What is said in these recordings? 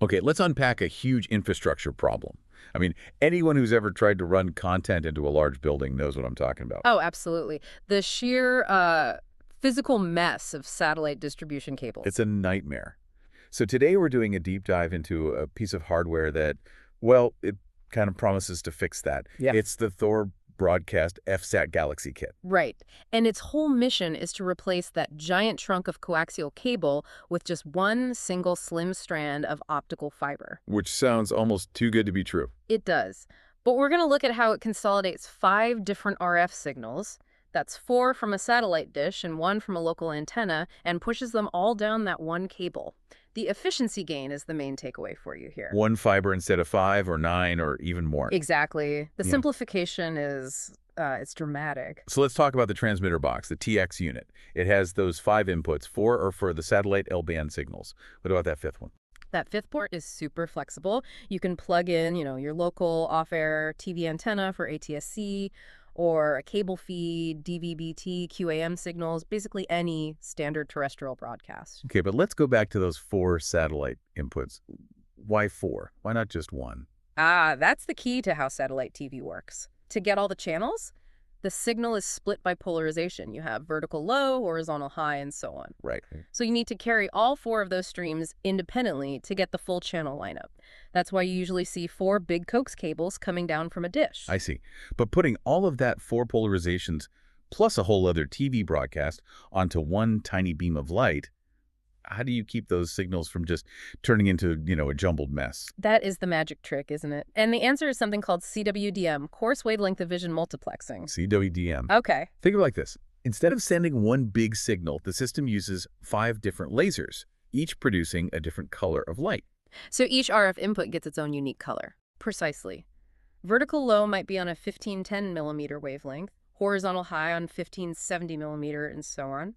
Okay, let's unpack a huge infrastructure problem. I mean, anyone who's ever tried to run content into a large building knows what I'm talking about. Oh, absolutely. The sheer physical mess of satellite distribution It's cables. a nightmare. So today we're doing a deep dive into a piece of hardware that, well, it kind of promises to fix that. Yeah. It's the Thor Broadcast F-SattGalaxy kit, Right. And its whole mission is to replace that giant trunk of coaxial cable with just one single slim strand of optical fiber. which sounds almost too good to be true. It does. But we're going to look at how it consolidates 5 different RF signals. That's 4 from a satellite dish and 1 from a local antenna, and pushes them all down that one cable. The efficiency gain is the main takeaway for you here. One fiber instead of 5 or 9 or even more. Exactly. The Yeah. simplification is, it's dramatic. So let's talk about the transmitter box, the TX unit. It has those 5 inputs. 4 are for the satellite L-band signals. What about that 5th one? That 5th port is super flexible. You can plug in, your local off-air TV antenna for ATSC or a cable feed, DVB-T, QAM signals, basically any standard terrestrial broadcast. Okay, but let's go back to those 4 satellite inputs. Why 4? Why not just 1? That's the key to how satellite TV works. To get all the channels, the signal is split by polarization. You have vertical low, horizontal high, and so on. Right. So you need to carry all 4 of those streams independently to get the full channel lineup. That's why you usually see 4 big coax cables coming down from a dish. I see. But putting all of that 4 polarizations plus a whole other TV broadcast onto one tiny beam of light, how do you keep those signals from just turning into, a jumbled mess? That is the magic trick, isn't it? And the answer is something called CWDM, coarse wavelength division multiplexing. CWDM. Okay. Think of it like this. Instead of sending one big signal, the system uses 5 different lasers, each producing a different color of light. So each RF input gets its own unique color. Precisely. Vertical low might be on a 1510 millimeter wavelength, horizontal high on 1570 millimeter, and so on.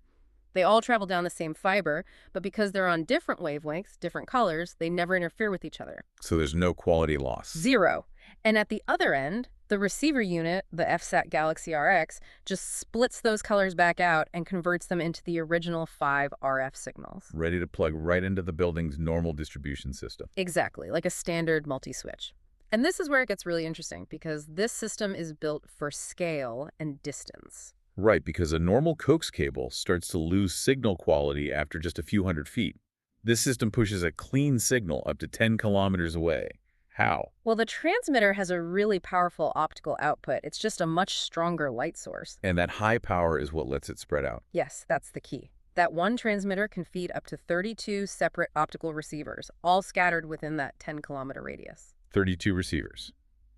They all travel down the same fiber, but because they're on different wavelengths, different colors, they never interfere with each other. So there's no quality loss. 0. And at the other end, the receiver unit, the F-SattGalaxy-RX, just splits those colors back out and converts them into the original 5 RF signals. Ready to plug right into the building's normal distribution system. Exactly, like a standard multi-switch. And this is where it gets really interesting, because this system is built for scale and distance. Right, because a normal coax cable starts to lose signal quality after just a few hundred feet. This system pushes a clean signal up to 10 kilometers away. How? Well, the transmitter has a really powerful optical output. It's just a much stronger light source. And that high power is what lets it spread out. Yes, that's the key. That one transmitter can feed up to 32 separate optical receivers, all scattered within that 10-kilometer radius. 32 receivers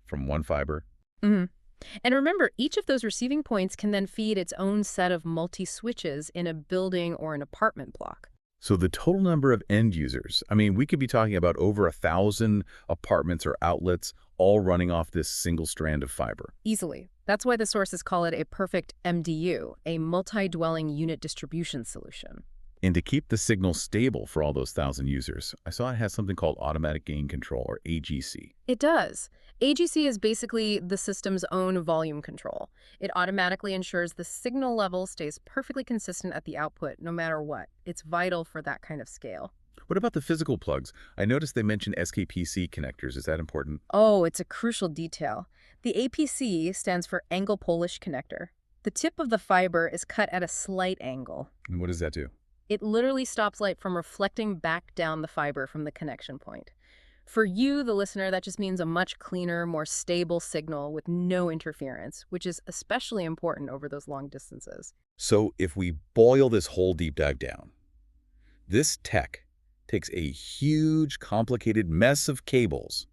from one fiber. Mm-hmm. And remember, each of those receiving points can then feed its own set of multi-switches in a building or an apartment block. So the total number of end users, we could be talking about over 1,000 apartments or outlets all running off this single strand of fiber. Easily. That's why the sources call it a perfect MDU, a multi-dwelling unit distribution solution. And to keep the signal stable for all those 1,000 users, I saw it has something called automatic gain control, or AGC. It does. AGC is basically the system's own volume control. It automatically ensures the signal level stays perfectly consistent at the output, no matter what. It's vital for that kind of scale. What about the physical plugs? I noticed they mentioned SKPC connectors. Is that important? Oh, it's a crucial detail. The APC stands for angle Polish connector. The tip of the fiber is cut at a slight angle. And what does that do? It literally stops light from reflecting back down the fiber from the connection point. For you, the listener, that just means a much cleaner, more stable signal with no interference, which is especially important over those long distances. So if we boil this whole deep dive down, this tech takes a huge, complicated mess of cables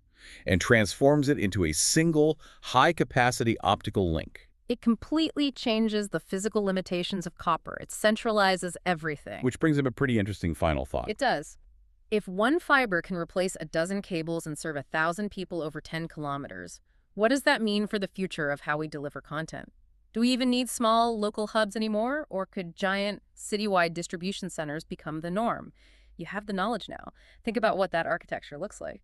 and transforms it into a single, high-capacity optical link. It completely changes the physical limitations of copper. It centralizes everything. Which brings up a pretty interesting final thought. It does. If one fiber can replace a dozen cables and serve 1,000 people over 10 kilometers, what does that mean for the future of how we deliver content? Do we even need small local hubs anymore, or could giant citywide distribution centers become the norm? You have the knowledge now. Think about what that architecture looks like.